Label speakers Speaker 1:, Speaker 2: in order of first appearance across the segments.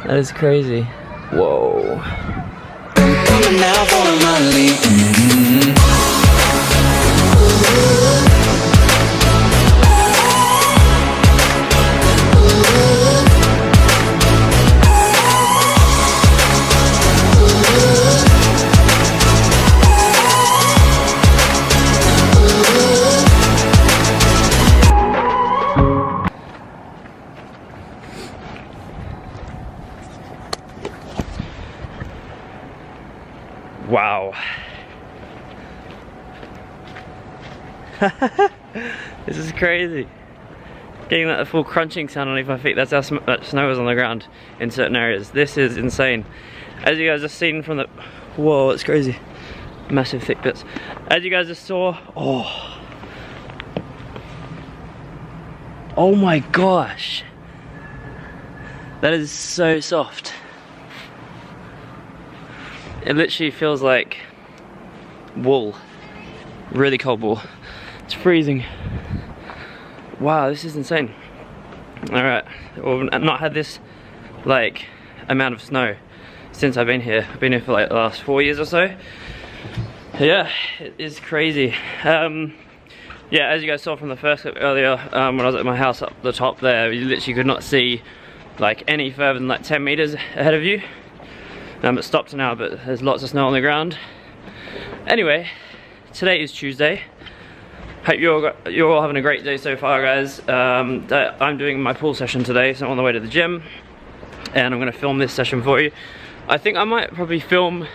Speaker 1: That is crazy. Whoa.
Speaker 2: Coming now for my lead.
Speaker 1: Wow. This is crazy. Getting that full crunching sound underneath my feet. That's how much snow is on the ground in certain areas. This is insane. As you guys have seen from the... Whoa, it's crazy. Massive thick bits. As you guys just saw... Oh. Oh my gosh. That is so soft. It literally feels like wool. Really cold wool. It's freezing. Wow, this is insane. Alright, well, I've not had this like amount of snow since I've been here. I've been here for like the last 4 years or so. Yeah, it is crazy. Yeah, as you guys saw from the first clip earlier, when I was at my house up the top there, you literally could not see like any further than like 10 meters ahead of you. It stopped now, but there's lots of snow on the ground. Anyway, today is Tuesday. Hope you're all having a great day so far, guys. I'm doing my pool session today, so I'm on the way to the gym, and I'm going to film this session for you. I think I might probably film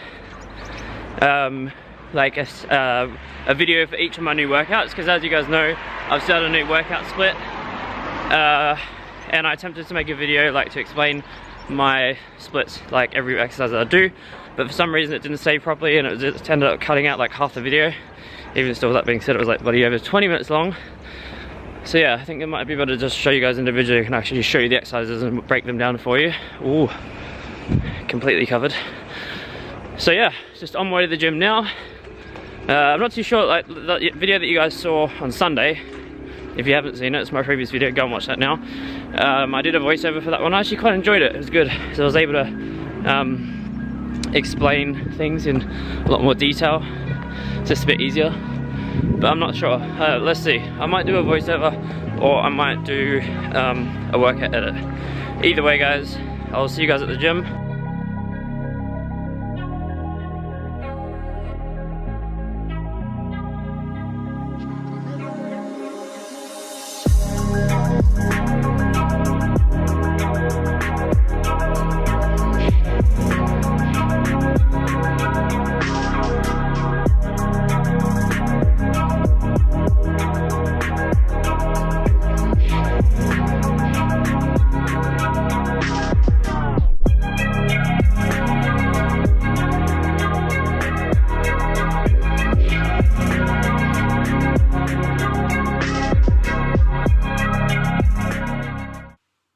Speaker 1: like a video for each of my new workouts, because as you guys know, I've started a new workout split, and I attempted to make a video like to explain my splits, like every exercise that I do, but for some reason it didn't save properly, and it ended up cutting out like half the video. Even still, with that being said, it was like bloody over 20 minutes long. So yeah, I think it might be better to just show you guys individually. I can actually show you the exercises and break them down for you. Ooh, completely covered. So yeah, just on my way to the gym now. I'm not too sure, like the video that you guys saw on Sunday, if you haven't seen it, it's my previous video, go and watch that now. I did a voiceover for that one. I actually quite enjoyed it. It was good. So I was able to explain things in a lot more detail. It's just a bit easier. But I'm not sure. Let's see. I might do a voiceover, or I might do a workout edit. Either way, guys, I'll see you guys at the gym.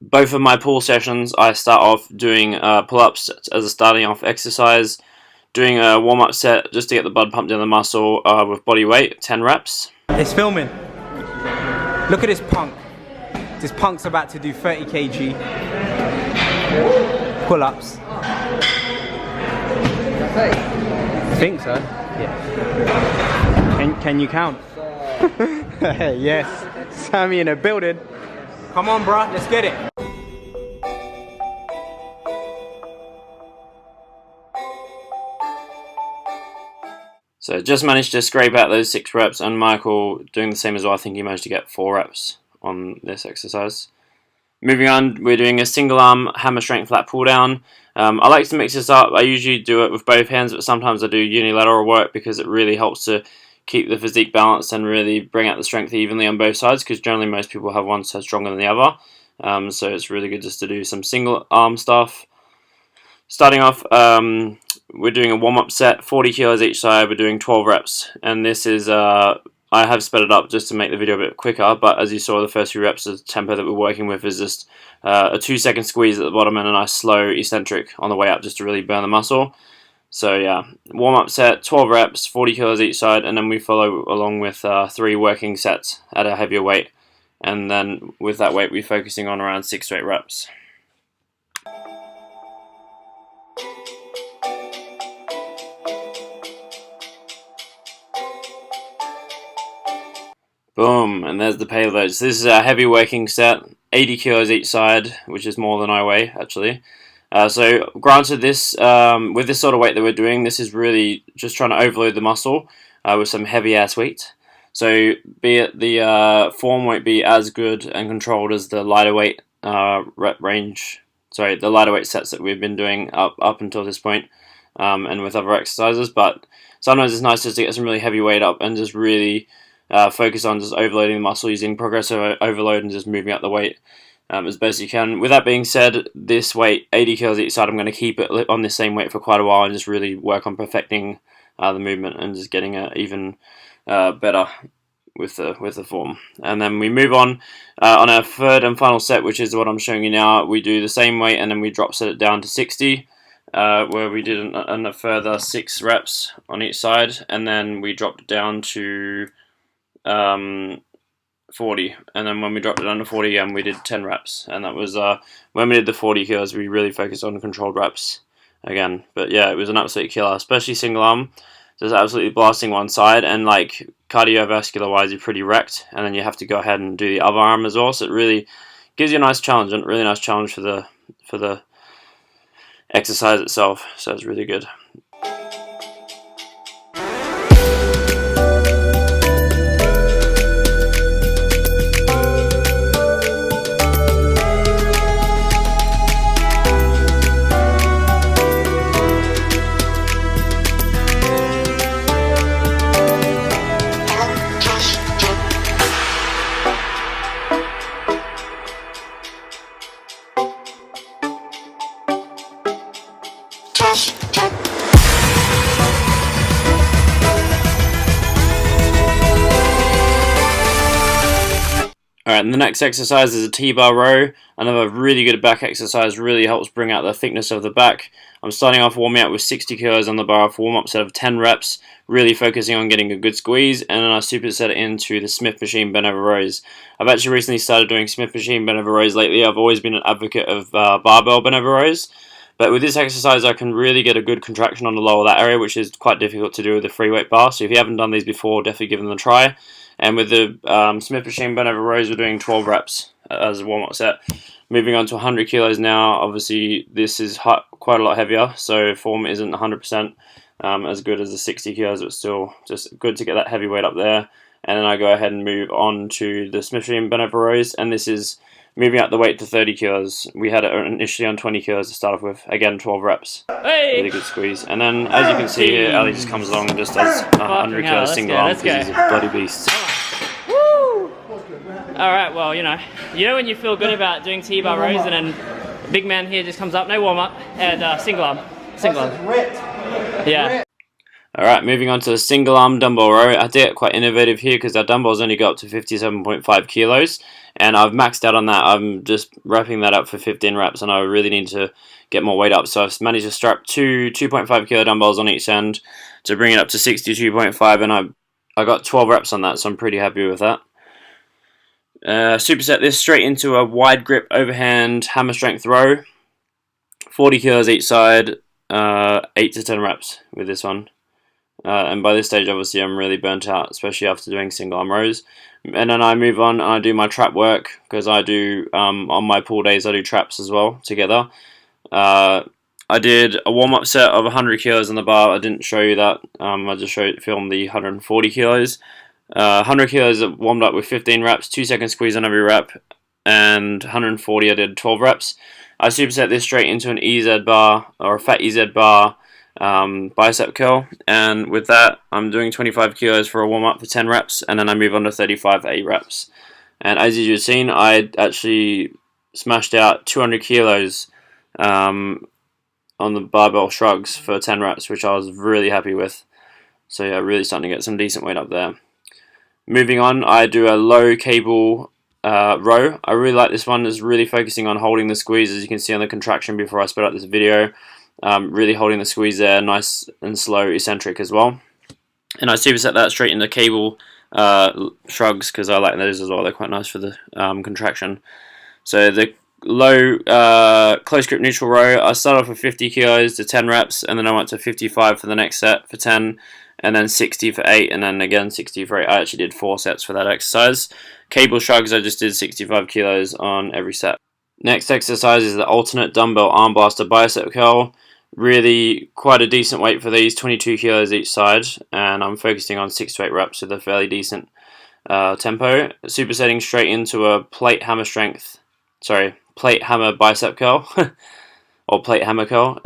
Speaker 1: Both of my pull sessions, I start off doing pull-ups as a starting off exercise, doing a warm-up set just to get the blood pumped in the muscle with body weight, 10 reps.
Speaker 3: It's filming. Look at this punk. This punk's about to do 30 kg pull-ups. I think so. Yeah. Can you count? Yes. Sammy in a building. Come on, bruh, let's get it.
Speaker 1: So just managed to scrape out those 6 reps, and Michael doing the same as well. I think he managed to get 4 reps on this exercise. Moving on, we're doing a single arm hammer strength flat pull down. I like to mix this up. I usually do it with both hands, but sometimes I do unilateral work because it really helps to keep the physique balanced and really bring out the strength evenly on both sides, because generally most people have one side stronger than the other. So it's really good just to do some single arm stuff. Starting off, we're doing a warm-up set, 40 kilos each side. We're doing 12 reps, and this is I have sped it up just to make the video a bit quicker, but as you saw, the first few reps, the tempo that we're working with is just a 2-second squeeze at the bottom and a nice slow eccentric on the way up just to really burn the muscle. So yeah, warm-up set, 12 reps, 40 kilos each side, and then we follow along with 3 working sets at a heavier weight, and then with that weight we're focusing on around 6 to 8 reps. Boom, and there's the payload. So this is a heavy working set, 80 kilos each side, which is more than I weigh, actually. So granted, this with this sort of weight that we're doing, this is really just trying to overload the muscle with some heavy ass weight. So be it the form won't be as good and controlled as the lighter weight rep range. Sorry, the lighter weight sets that we've been doing up until this point, and with other exercises. But sometimes it's nice just to get some really heavy weight up and just really focus on just overloading the muscle using progressive overload and just moving up the weight as best you can. With that being said, this weight, 80 kilos each side, I'm going to keep it on the same weight for quite a while and just really work on perfecting the movement and just getting it even better with the form. And then we move on our third and final set, which is what I'm showing you now. We do the same weight and then we drop set it down to 60, where we did a further 6 reps on each side, and then we dropped it down to 40, and then when we dropped it down to 40 again, we did 10 reps, and that was when we did the 40 kilos, we really focused on controlled reps again. But yeah, it was an absolute killer, especially single arm, just absolutely blasting one side, and like cardiovascular wise, you're pretty wrecked, and then you have to go ahead and do the other arm as well. So it really gives you a nice challenge, and really nice challenge for the exercise itself. So it's really good. Alright, and the next exercise is a T-bar row. Another really good back exercise, really helps bring out the thickness of the back. I'm starting off warming up with 60 kilos on the bar for warm-up set of 10 reps, really focusing on getting a good squeeze, and then I superset it into the Smith machine bent over rows. I've actually recently started doing Smith machine bent over rows lately. I've always been an advocate of barbell bent over rows, but with this exercise I can really get a good contraction on the lower lat area, which is quite difficult to do with a free weight bar. So if you haven't done these before, definitely give them a try. And with the Smith machine bent over rows, we're doing 12 reps as a warm-up set. Moving on to 100 kilos now. Obviously, this is quite a lot heavier, so form isn't 100% as good as the 60 kilos, but still just good to get that heavy weight up there. And then I go ahead and move on to the Smith machine bent over rows, and this is moving up the weight to 30 kilos. We had it initially on 20 kilos to start off with. Again, 12 reps. Hey! Really good squeeze. And then, as you can see here, Ali just comes along and just does 100 kilos single arm because he's a bloody beast.
Speaker 4: Woo! Alright, well, you know when you feel good about doing T-bar rows and then big man here just comes up, no warm-up, and single arm. Single arm. Yeah.
Speaker 1: Alright, moving on to the single arm dumbbell row. I did get quite innovative here because our dumbbells only go up to 57.5 kilos, and I've maxed out on that. I'm just wrapping that up for 15 reps, and I really need to get more weight up. So I've managed to strap two 2.5 kilo dumbbells on each end to bring it up to 62.5, and I got 12 reps on that, so I'm pretty happy with that. Superset this straight into a wide grip overhand hammer strength row. 40 kilos each side, 8 to 10 reps with this one. And by this stage, obviously, I'm really burnt out, especially after doing single arm rows. And then I move on and I do my trap work, because I do, on my pull days, I do traps as well, together. I did a warm-up set of 100 kilos on the bar. I didn't show you that. I just filmed the 140 kilos. 100 kilos warmed up with 15 reps, 2-second squeeze on every rep, and 140 I did 12 reps. I superset this straight into an EZ bar, or a fat EZ bar, bicep curl, and with that I'm doing 25 kilos for a warm-up for 10 reps, and then I move on to 35 for 8 reps. And as you've seen, I actually smashed out 200 kilos on the barbell shrugs for 10 reps, which I was really happy with. So yeah, really starting to get some decent weight up there. Moving on, I do a low cable row. I really like this one. It's really focusing on holding the squeeze, as you can see on the contraction before I spit out this video. Really holding the squeeze there, nice and slow, eccentric as well. And I superset that straight into cable shrugs, because I like those as well. They're quite nice for the contraction. So the low close grip neutral row. I started off with 50 kilos to 10 reps, and then I went to 55 for the next set for 10, and then 60 for 8, and then again 60 for 8. I actually did 4 sets for that exercise. Cable shrugs, I just did 65 kilos on every set. Next exercise is the alternate dumbbell arm blaster bicep curl. Really quite a decent weight for these, 22 kilos each side, and I'm focusing on 6 to 8 reps with a fairly decent tempo. Supersetting straight into a plate hammer bicep curl, or plate hammer curl.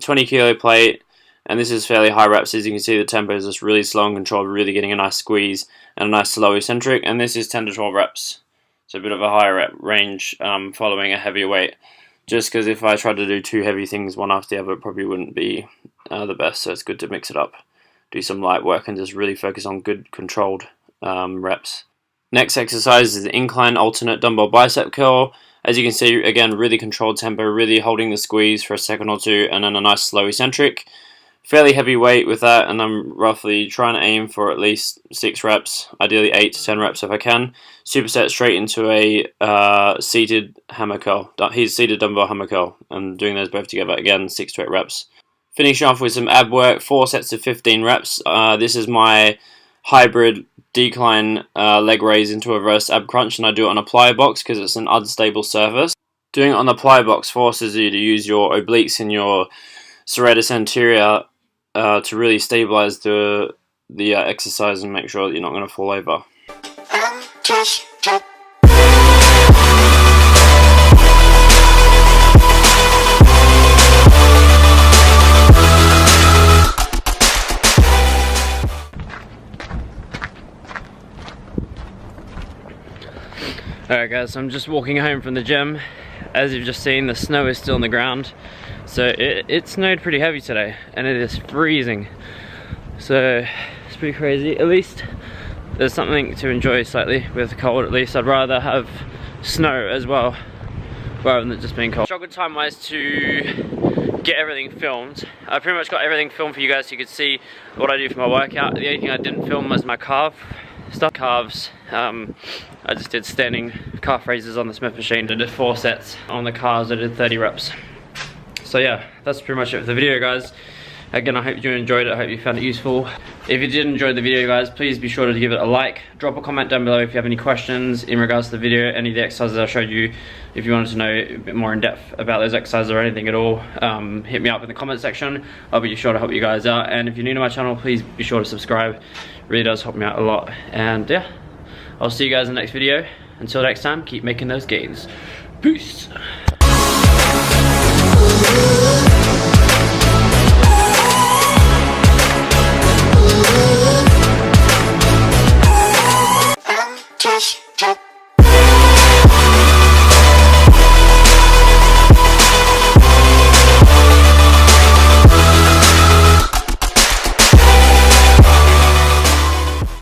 Speaker 1: 20 kilo plate, and this is fairly high reps. As you can see, the tempo is just really slow and controlled, really getting a nice squeeze and a nice slow eccentric, and this is 10 to 12 reps. So a bit of a higher rep range following a heavier weight. Just because if I tried to do 2 heavy things one after the other, it probably wouldn't be the best, so it's good to mix it up. Do some light work and just really focus on good controlled reps. Next exercise is the incline alternate dumbbell bicep curl. As you can see, again, really controlled tempo, really holding the squeeze for a second or two, and then a nice slow eccentric. Fairly heavy weight with that, and I'm roughly trying to aim for at least 6 reps, ideally 8 to 10 reps if I can. Superset straight into a seated hammer curl. He's seated dumbbell hammer curl, and doing those both together, again, 6 to 8 reps. Finishing off with some ab work, 4 sets of 15 reps. This is my hybrid decline leg raise into a reverse ab crunch, and I do it on a plyo box because it's an unstable surface. Doing it on the plyo box forces you to use your obliques and your serratus anterior to really stabilize the exercise and make sure that you're not going to fall over.
Speaker 4: Alright guys, so I'm just walking home from the gym. As you've just seen, the snow is still on the ground. So it snowed pretty heavy today, and it is freezing. So it's pretty crazy. At least there's something to enjoy slightly with the cold. At least I'd rather have snow as well, rather than just being cold. Struggled time wise to get everything filmed. I pretty much got everything filmed for you guys so you could see what I do for my workout. The only thing I didn't film was my calves. I just did standing calf raises on the Smith machine. I did 4 sets on the calves. I did 30 reps. So yeah, that's pretty much it for the video, guys. Again, I hope you enjoyed it. I hope you found it useful. If you did enjoy the video, guys, please be sure to give it a like. Drop a comment down below if you have any questions in regards to the video, any of the exercises I showed you. If you wanted to know a bit more in depth about those exercises or anything at all, hit me up in the comment section. I'll be sure to help you guys out. And if you're new to my channel, please be sure to subscribe. It really does help me out a lot. And yeah, I'll see you guys in the next video. Until next time, keep making those gains. Peace.